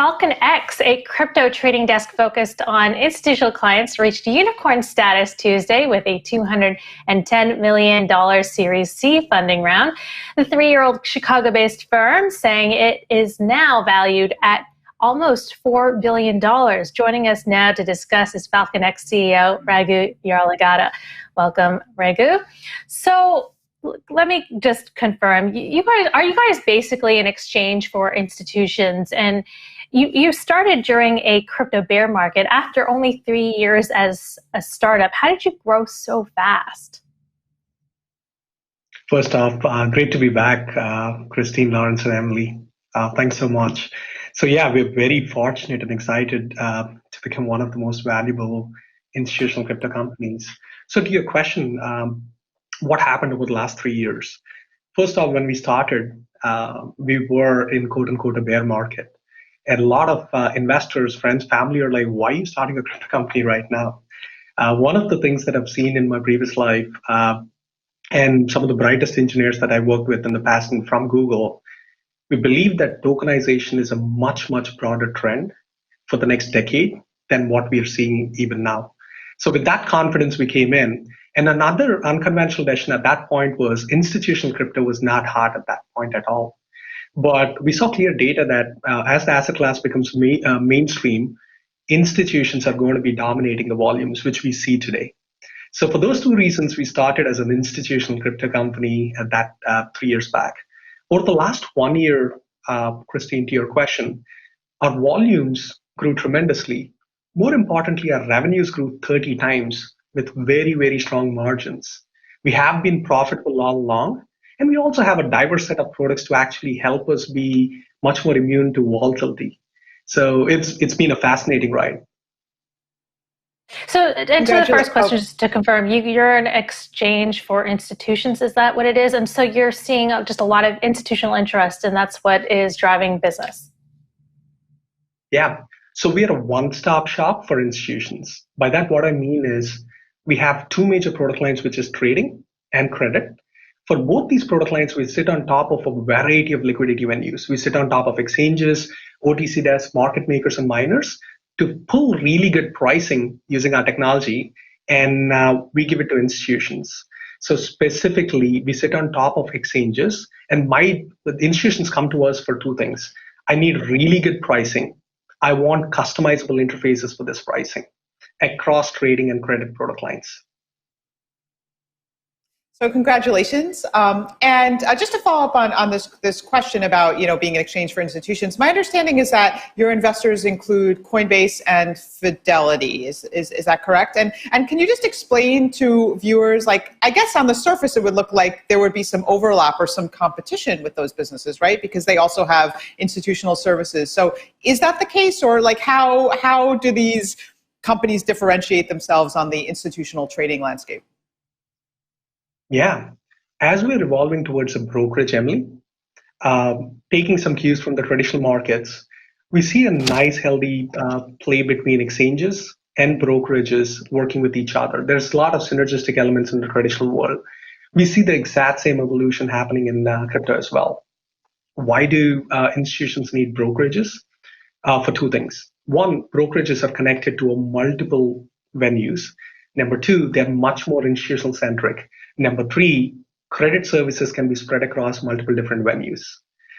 FalconX, a crypto trading desk focused on institutional clients, reached unicorn status Tuesday with a $210 million Series C funding round. The three-year-old Chicago-based firm saying it is now valued at almost $4 billion. Joining us now to discuss is FalconX CEO Raghu Yarlagadda. Welcome, Raghu. So let me just confirm, you guys basically an exchange for institutions, and you started during a crypto bear market after only 3 years as a startup. How did you grow so fast? First off, great to be back, Christine, Lawrence, and Emily. Thanks so much. So yeah, we're very fortunate and excited to become one of the most valuable institutional crypto companies. So to your question, what happened over the last 3 years? First off, when we started, we were in quote-unquote a bear market. And a lot of investors, friends, family are like, why are you starting a crypto company right now? One of the things that I've seen in my previous life, and some of the brightest engineers that I worked with in the past and from Google, we believe that tokenization is a much, much broader trend for the next decade than what we are seeing even now. So with that confidence, we came in. And another unconventional decision at that point was institutional crypto was not hot at that point at all. But we saw clear data that as the asset class becomes mainstream, institutions are going to be dominating the volumes, which we see today. So for those two reasons, we started as an institutional crypto company at that 3 years back. Over the last 1 year, Christine, to your question, our volumes grew tremendously. More importantly, our revenues grew 30 times with very, very strong margins. We have been profitable all along, and we also have a diverse set of products to actually help us be much more immune to volatility. So it's been a fascinating ride. So, and so the first question is to confirm, you're an exchange for institutions, is that what it is? And so you're seeing just a lot of institutional interest, and that's what is driving business. Yeah. So we are a one-stop shop for institutions. By that, what I mean is we have two major product lines, which is trading and credit. For both these product lines, we sit on top of a variety of liquidity venues. We sit on top of exchanges, OTC desks, market makers, and miners to pull really good pricing using our technology, and we give it to institutions. So specifically, we sit on top of exchanges, and the institutions come to us for two things. I need really good pricing. I want customizable interfaces for this pricing across trading and credit product lines. So congratulations. And just to follow up on this question about being an exchange for institutions, my understanding is that your investors include Coinbase and Fidelity. Is that correct? And can you just explain to viewers, like, I guess on the surface it would look like there would be some overlap or some competition with those businesses, right? Because they also have institutional services. So is that the case, or like how do these companies differentiate themselves on the institutional trading landscape? Yeah, as we're evolving towards a brokerage, Emily, taking some cues from the traditional markets, we see a nice, healthy play between exchanges and brokerages working with each other. There's a lot of synergistic elements in the traditional world. We see the exact same evolution happening in crypto as well. Why do institutions need brokerages? For two things. One, brokerages are connected to multiple venues. Number two, they're much more institutional centric. Number three, credit services can be spread across multiple different venues.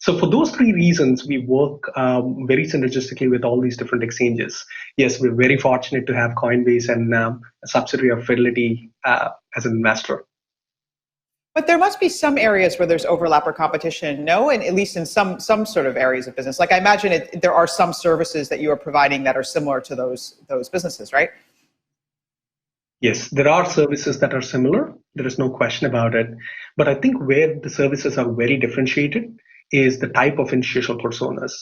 So for those three reasons, we work very synergistically with all these different exchanges. Yes, we're very fortunate to have Coinbase and a subsidiary of Fidelity as an investor. But there must be some areas where there's overlap or competition, no? And at least in some sort of areas of business. Like I imagine there are some services that you are providing that are similar to those businesses, right? Yes, there are services that are similar. There is no question about it. But I think where the services are very differentiated is the type of institutional personas.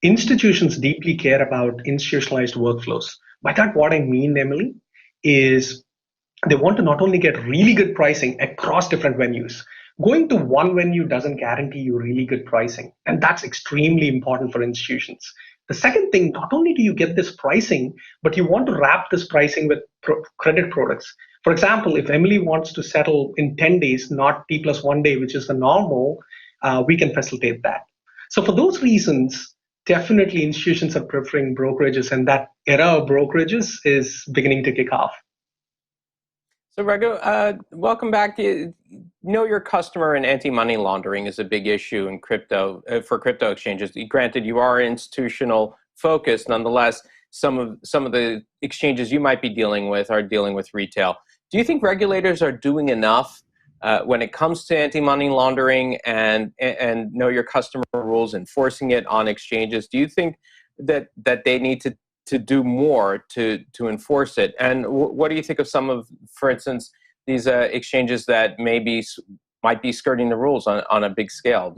Institutions deeply care about institutionalized workflows. By that, what I mean, Emily, is they want to not only get really good pricing across different venues. Going to one venue doesn't guarantee you really good pricing. And that's extremely important for institutions. The second thing, not only do you get this pricing, but you want to wrap this pricing with credit products. For example, if Emily wants to settle in 10 days, not T+1 day, which is the normal, we can facilitate that. So for those reasons, definitely institutions are preferring brokerages, and that era of brokerages is beginning to kick off. So Raghu, welcome back. Know your customer and anti-money laundering is a big issue in crypto for crypto exchanges. Granted, you are institutional focused. Nonetheless, some of the exchanges you might be dealing with are dealing with retail. Do you think regulators are doing enough when it comes to anti-money laundering and know your customer rules, enforcing it on exchanges? Do you think that they need to do more to enforce it? And what do you think of some of, for instance, these exchanges that might be skirting the rules on a big scale?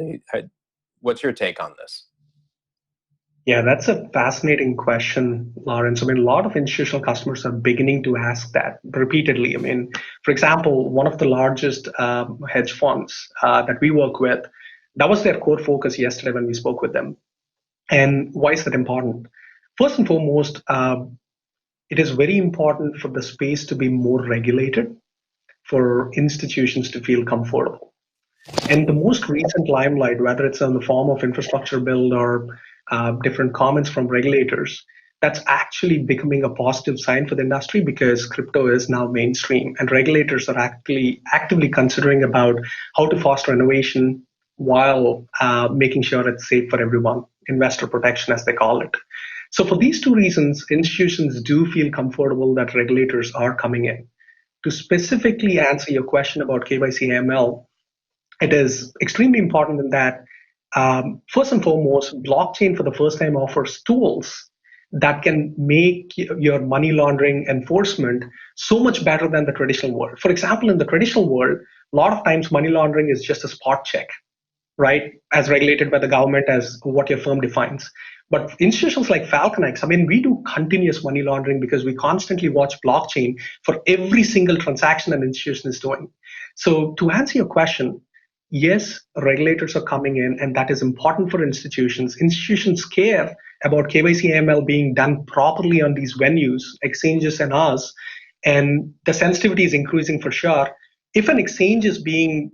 What's your take on this? Yeah, that's a fascinating question, Lawrence. I mean, a lot of institutional customers are beginning to ask that repeatedly. I mean, for example, one of the largest hedge funds that we work with, that was their core focus yesterday when we spoke with them. And why is that important? First and foremost, it is very important for the space to be more regulated, for institutions to feel comfortable. And the most recent limelight, whether it's in the form of infrastructure build or different comments from regulators, that's actually becoming a positive sign for the industry because crypto is now mainstream and regulators are actively considering about how to foster innovation while making sure it's safe for everyone, investor protection as they call it. So for these two reasons, institutions do feel comfortable that regulators are coming in. To specifically answer your question about KYC AML, it is extremely important in that, first and foremost, blockchain for the first time offers tools that can make your money laundering enforcement so much better than the traditional world. For example, in the traditional world, a lot of times money laundering is just a spot check, right? As regulated by the government as what your firm defines. But institutions like FalconX, I mean, we do continuous money laundering because we constantly watch blockchain for every single transaction an institution is doing. So to answer your question, yes, regulators are coming in, and that is important for institutions. Institutions care about KYC AML being done properly on these venues, exchanges and us, and the sensitivity is increasing for sure. If an exchange is being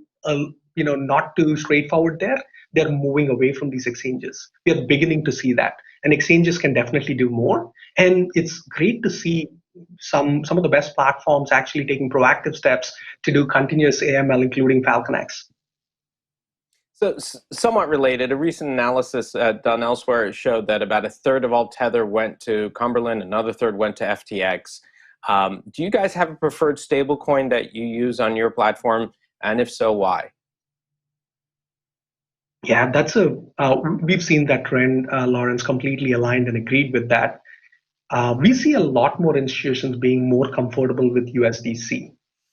not too straightforward there, they're moving away from these exchanges. We are beginning to see that. And exchanges can definitely do more. And it's great to see some of the best platforms actually taking proactive steps to do continuous AML, including FalconX. So somewhat related, a recent analysis done elsewhere showed that about a third of all Tether went to Cumberland, another third went to FTX. Do you guys have a preferred stablecoin that you use on your platform? And if so, why? Yeah, we've seen that trend, Lawrence, completely aligned and agreed with that. We see a lot more institutions being more comfortable with USDC,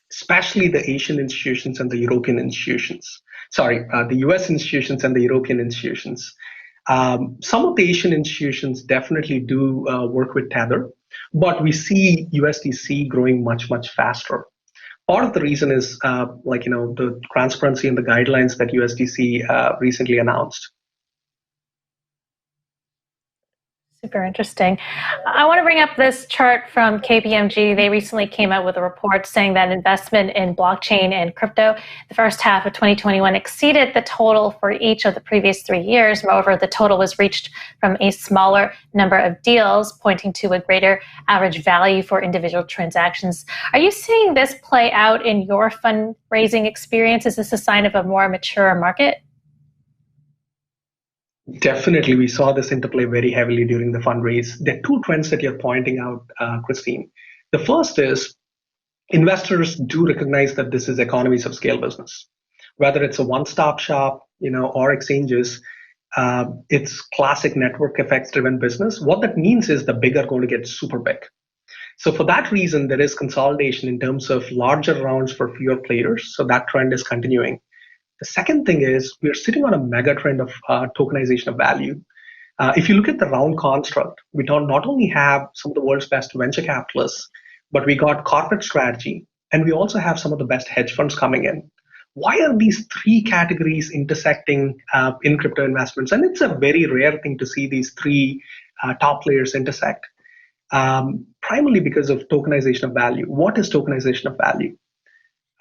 especially the Asian institutions and the European institutions. The US institutions and the European institutions. Some of the Asian institutions definitely do work with Tether, but we see USDC growing much, much faster. Part of the reason is the transparency and the guidelines that USDC recently announced. Super interesting. I want to bring up this chart from KPMG. They recently came out with a report saying that investment in blockchain and crypto the first half of 2021 exceeded the total for each of the previous 3 years. Moreover, the total was reached from a smaller number of deals, pointing to a greater average value for individual transactions. Are you seeing this play out in your fundraising experience? Is this a sign of a more mature market? Definitely, we saw this interplay very heavily during the fundraise. There are two trends that you're pointing out, Christine. The first is investors do recognize that this is economies of scale business. Whether it's a one-stop shop, or exchanges, it's classic network effects driven business. What that means is the big are going to get super big. So for that reason, there is consolidation in terms of larger rounds for fewer players. So that trend is continuing. The second thing is we're sitting on a mega trend of tokenization of value. If you look at the round construct, we not only have some of the world's best venture capitalists, but we got corporate strategy, and we also have some of the best hedge funds coming in. Why are these three categories intersecting in crypto investments? And it's a very rare thing to see these three top players intersect, primarily because of tokenization of value. What is tokenization of value?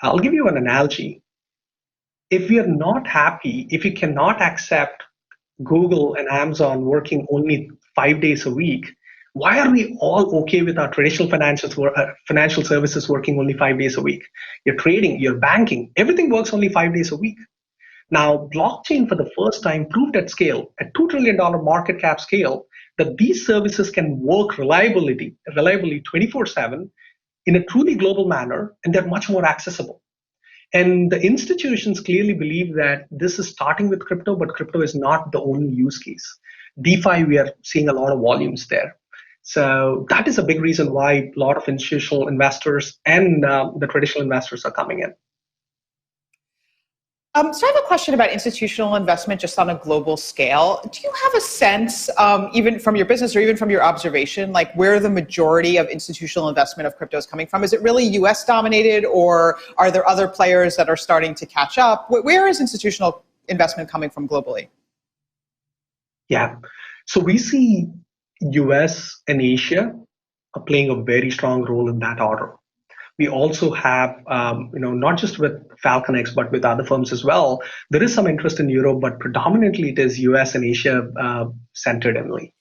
I'll give you an analogy. If we are not happy, if we cannot accept Google and Amazon working only 5 days a week, why are we all okay with our traditional financial services working only 5 days a week? Your trading, your banking, everything works only 5 days a week. Now, blockchain for the first time proved at scale, at $2 trillion market cap scale, that these services can work reliably 24/7 in a truly global manner, and they're much more accessible. And the institutions clearly believe that this is starting with crypto, but crypto is not the only use case. DeFi, we are seeing a lot of volumes there. So that is a big reason why a lot of institutional investors and the traditional investors are coming in. So I have a question about institutional investment just on a global scale. Do you have a sense, even from your business or even from your observation, like where the majority of institutional investment of crypto is coming from? Is it really US dominated, or are there other players that are starting to catch up? Where is institutional investment coming from globally? Yeah, so we see US and Asia are playing a very strong role in that order. We also have, not just with FalconX, but with other firms as well. There is some interest in Europe, but predominantly it is US and Asia centered, Emily.